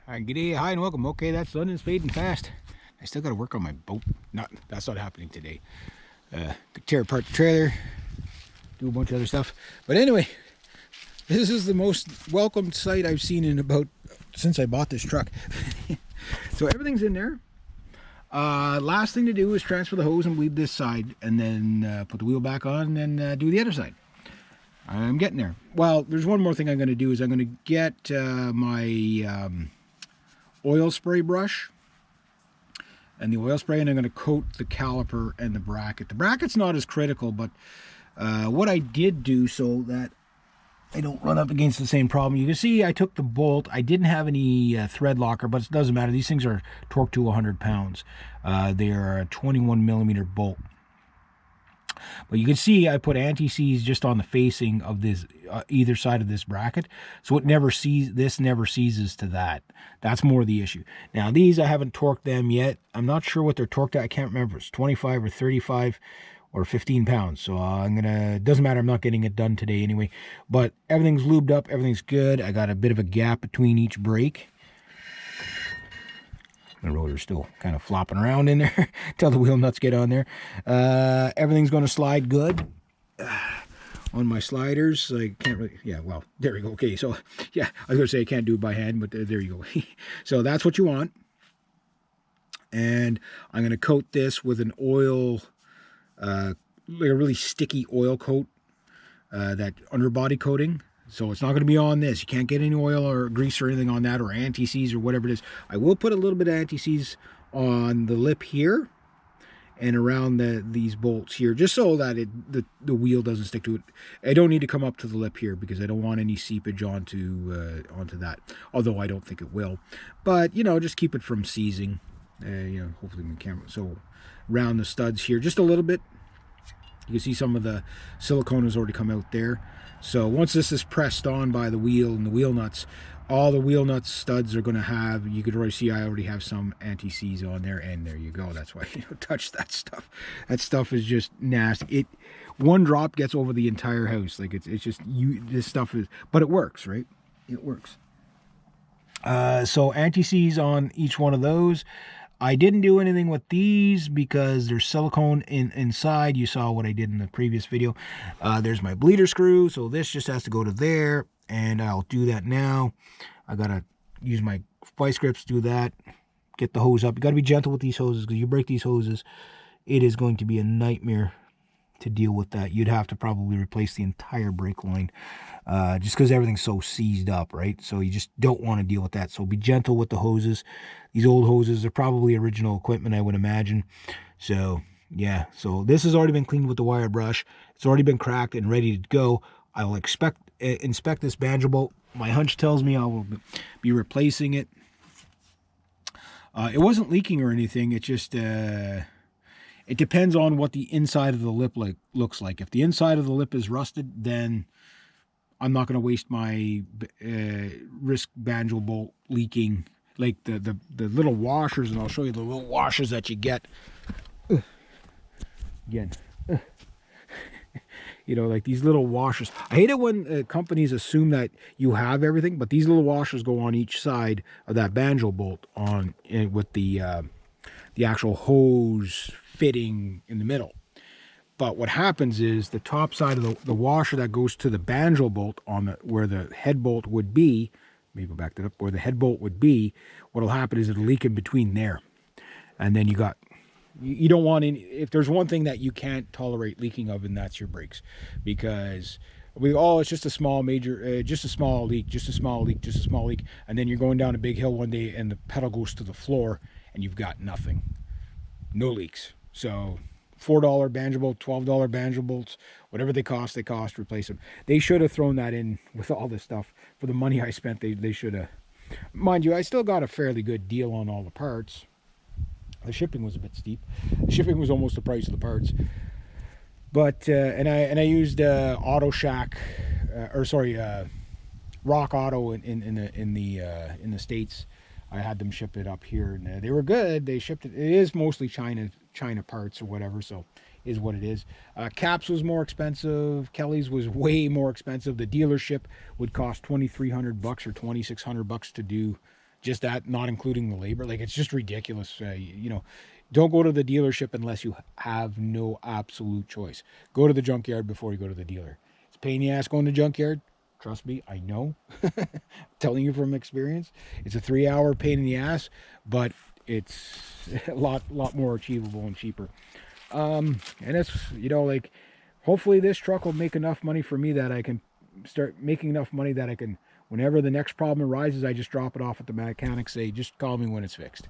G'day, hi and welcome. Okay, that sun is fading fast. I still got to work on my boat. That's not happening today. Tear apart the trailer, do a bunch of other stuff. But anyway, this is the most welcomed sight I've seen in about since I bought this truck. So everything's in there. Last thing to do is transfer the hose and bleed this side, and then put the wheel back on and do the other side. I'm getting there. Well, there's one more thing I'm going to do is I'm going to get my oil spray brush and the oil spray, and I'm going to coat the caliper and the bracket. The bracket's not as critical, but what I did do so that I don't run up against the same problem, you can see I took the bolt. I didn't have any thread locker, but it doesn't matter. These things are torqued to 100 pounds. They are a 21 millimeter bolt. But you can see I put anti-seize just on the facing of this either side of this bracket, so it never seizes to that. That's more the issue. Now these, I haven't torqued them yet. I'm not sure what they're torqued at. I can't remember. It's 25 or 35 or 15 pounds. So it doesn't matter. I'm not getting it done today anyway. But everything's lubed up. Everything's good. I got a bit of a gap between each brake. The rotor's still kind of flopping around in there until the wheel nuts get on there. Everything's going to slide good on my sliders. I can't really, yeah, well, there we go. Okay, so yeah, I was going to say I can't do it by hand, but there you go. So that's what you want. And I'm going to coat this with an oil, like a really sticky oil coat, that underbody coating. So it's not going to be on this. You can't get any oil or grease or anything on that, or anti-seize or whatever it is. I will put a little bit of anti-seize on the lip here and around these bolts here, just so that the wheel doesn't stick to it. I don't need to come up to the lip here because I don't want any seepage onto that. Although I don't think it will. But, you know, just keep it from seizing. Hopefully the camera. So around the studs here, just a little bit. You can see some of the silicone has already come out there. So once this is pressed on by the wheel and the wheel nuts, all the wheel nuts studs are going to have, you could already see I already have some anti-seize on there, and there you go. That's why you don't touch that stuff. That stuff is just nasty. One drop gets over the entire house. Like it's just this stuff is, but it works, right? It works. So anti-seize on each one of those. I didn't do anything with these because there's silicone inside. You saw what I did in the previous video. There's my bleeder screw, so this just has to go to there, and I'll do that now. I gotta use my vice grips to do that. Get the hose up. You gotta be gentle with these hoses because you break these hoses, it is going to be a nightmare to deal with that. You'd have to probably replace the entire brake line just because everything's so seized up, right? So you just don't want to deal with that. So be gentle with the hoses. These old hoses are probably original equipment, I would imagine. So yeah, so this has already been cleaned with the wire brush. It's already been cracked and ready to go. I will inspect this banjo bolt. My hunch tells me I will be replacing it. It wasn't leaking or anything. It just it depends on what the inside of the lip looks like. If the inside of the lip is rusted, then I'm not going to waste my risk banjo bolt leaking. Like the little washers, and I'll show you the little washers that you get. Again. Like these little washers. I hate it when companies assume that you have everything, but these little washers go on each side of that banjo bolt with the actual hose fitting in the middle. But what happens is the top side of the washer that goes to the banjo bolt where the head bolt would be, maybe back that up, where the head bolt would be, what'll happen is it'll leak in between there. And then you don't want any, if there's one thing that you can't tolerate leaking of, and that's your brakes. Because it's just a small just a small leak, and then you're going down a big hill one day and the pedal goes to the floor and you've got nothing. No leaks. So $4 banjo bolt, $12 banjo bolts, whatever they cost, replace them. They should have thrown that in with all this stuff. For the money I spent, they should have. Mind you, I still got a fairly good deal on all the parts. The shipping was a bit steep. The shipping was almost the price of the parts. But and I used Auto Shack, Rock Auto in the States. I had them ship it up here, and they were good. They shipped it. It is mostly China parts or whatever, so is what it is. Caps was more expensive. Kelly's was way more expensive. The dealership would cost $2,300 or $2,600 to do just that, not including the labor. Like, it's just ridiculous. Don't go to the dealership unless you have no absolute choice. Go to the junkyard before you go to the dealer. It's a pain in the ass going to the junkyard. Trust me, I know. Telling you from experience. It's a 3-hour pain in the ass, but it's a lot more achievable and cheaper. And it's, like, hopefully this truck will make enough money for me that I can start making enough money that I can, whenever the next problem arises, I just drop it off at the mechanic, say, just call me when it's fixed.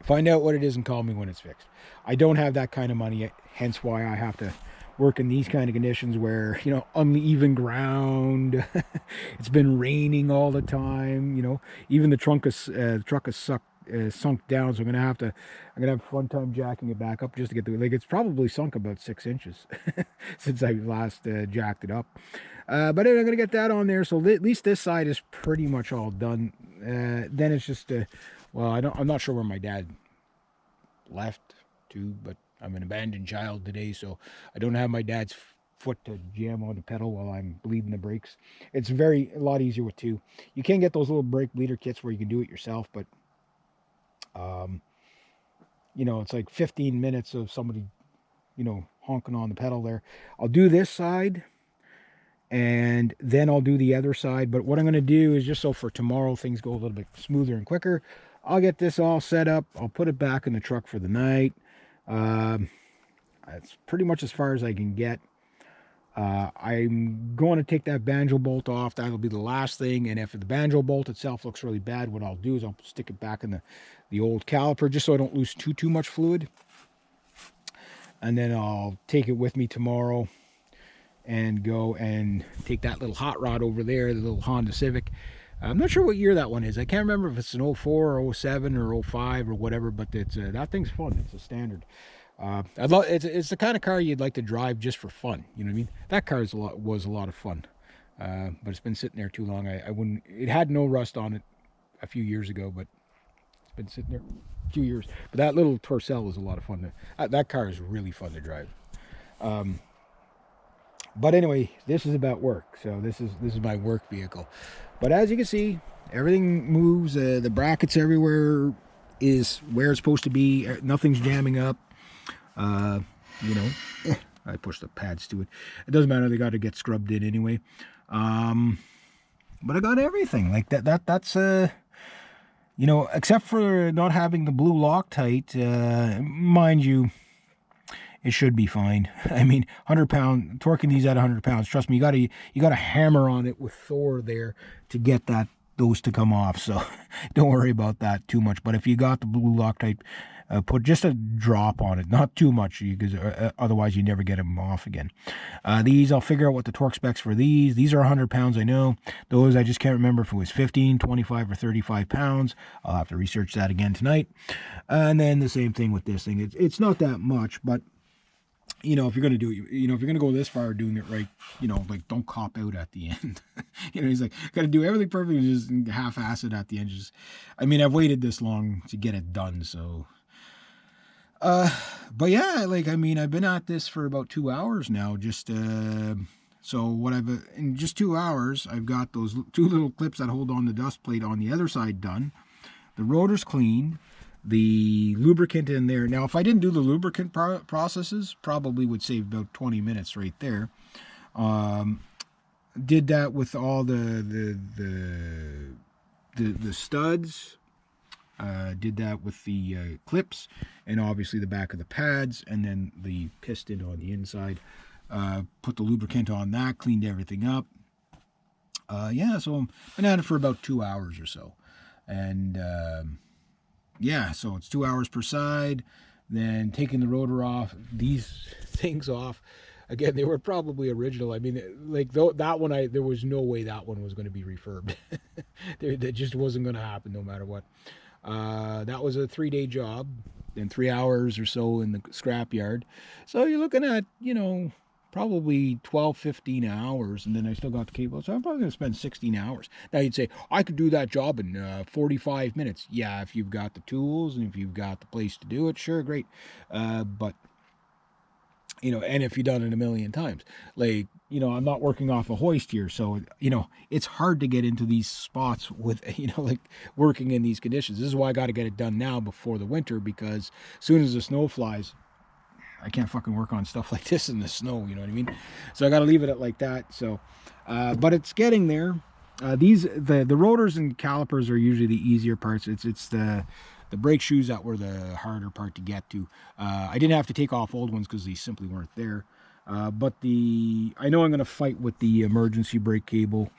Find out what it is and call me when it's fixed. I don't have that kind of money, hence why I have to work in these kind of conditions where, uneven ground. It's been raining all the time. Even the truck is sunk down, so I'm gonna have a fun time jacking it back up just to get the, like, it's probably sunk about 6 inches since I last jacked it up. But I'm gonna get that on there, so at least this side is pretty much all done. Then it's just well, I'm not sure where my dad left to, but I'm an abandoned child today, so I don't have my dad's foot to jam on the pedal while I'm bleeding the brakes. It's a lot easier with two. You can get those little brake bleeder kits where you can do it yourself, but it's like 15 minutes of somebody, honking on the pedal there. I'll do this side, and then I'll do the other side. But what I'm going to do is, just so for tomorrow things go a little bit smoother and quicker, I'll get this all set up. I'll put it back in the truck for the night. That's pretty much as far as I can get. I'm going to take that banjo bolt off. That'll be the last thing. And if the banjo bolt itself looks really bad, what I'll do is I'll stick it back in the old caliper, just so I don't lose too much fluid. And then I'll take it with me tomorrow and go and take that little hot rod over there, the little Honda Civic. I'm not sure what year that one is. I can't remember if it's an 04 or 07 or 05 or whatever, but it's that thing's fun. It's a standard. It's the kind of car you'd like to drive just for fun. You know what I mean? That car was a lot of fun, but it's been sitting there too long. I wouldn't. It had no rust on it a few years ago, but it's been sitting there a few years. But that little Tercel was a lot of fun. That car is really fun to drive. But anyway, this is about work. So this is my work vehicle. But as you can see, everything moves. The brackets everywhere is where it's supposed to be. Nothing's jamming up. I pushed the pads to it. It doesn't matter. They got to get scrubbed in anyway. But I got everything like that. That's except for not having the blue Loctite. Mind you, it should be fine. I mean, 100-pound torquing these at 100 pounds. Trust me, you gotta hammer on it with Thor there to get those to come off. So don't worry about that too much. But if you got the blue Loctite, put just a drop on it, not too much, because otherwise you never get them off again. These, I'll figure out what the torque specs for these. These are 100 pounds, I know. Those, I just can't remember if it was 15, 25, or 35 pounds. I'll have to research that again tonight. And then the same thing with this thing. It's not that much, but if you're going to do it, if you're going to go this far doing it right, like, don't cop out at the end. He's like, got to do everything perfect and just half-ass it at the end. I've waited this long to get it done, so. But yeah, I've been at this for about 2 hours now, just, so in just 2 hours, I've got those 2 little clips that hold on the dust plate on the other side done. The rotor's clean. The lubricant in there. Now, if I didn't do the lubricant processes, probably would save about 20 minutes right there. Did that with all the studs. Did that with the clips, and obviously the back of the pads, and then the piston on the inside. Put the lubricant on that, cleaned everything up. So I've been at it for about 2 hours or so. And so it's 2 hours per side. Then taking the rotor off, these things off. Again, they were probably original. I mean, that one, there was no way that one was going to be refurbed. That just wasn't going to happen no matter what. That was a 3-day job, and 3 hours or so in the scrapyard. So you're looking at, probably 12, 15 hours, and then I still got the cable. So I'm probably going to spend 16 hours. Now you'd say, I could do that job in 45 minutes. Yeah, if you've got the tools and if you've got the place to do it, sure, great. But, and if you've done it a million times, you know, I'm not working off a hoist here, so, you know, it's hard to get into these spots with, you know, like working in these conditions. This is why I got to get it done now before the winter, because as soon as the snow flies, I can't fucking work on stuff like this in the snow, you know what I mean? So I got to leave it at like that. So, but it's getting there. The rotors and calipers are usually the easier parts. It's the brake shoes that were the harder part to get to. I didn't have to take off old ones because they simply weren't there. But I know I'm going to fight with the emergency brake cable.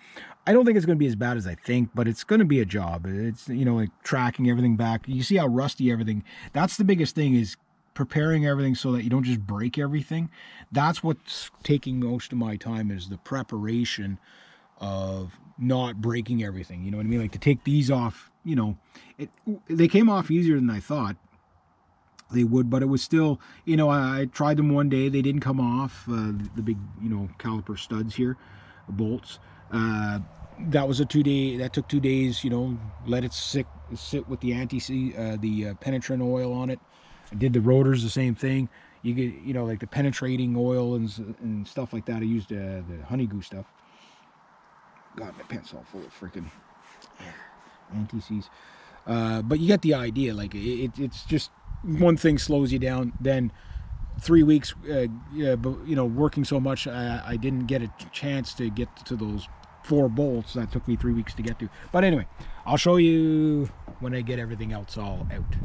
I don't think it's going to be as bad as I think, but it's going to be a job. It's, you know, like tracking everything back. You see how rusty everything. That's the biggest thing, is preparing everything so that you don't just break everything. That's what's taking most of my time, is the preparation of not breaking everything. You know what I mean? Like to take these off, you know, they came off easier than I thought they would, but it was still, you know, I tried them one day, they didn't come off, the big, you know, caliper studs here, bolts. That was that took 2 days, you know, let it sit with the penetrant oil on it. I did the rotors, the same thing. You get, you know, like the penetrating oil and stuff like that. I used the Honeygoo stuff. God, my pants all full of freaking anti-seize. But you get the idea. Like it's just one thing slows you down. Then 3 weeks, but you know, working so much, I didn't get a chance to get to those 4 bolts that took me 3 weeks to get to. But anyway, I'll show you when I get everything else all out.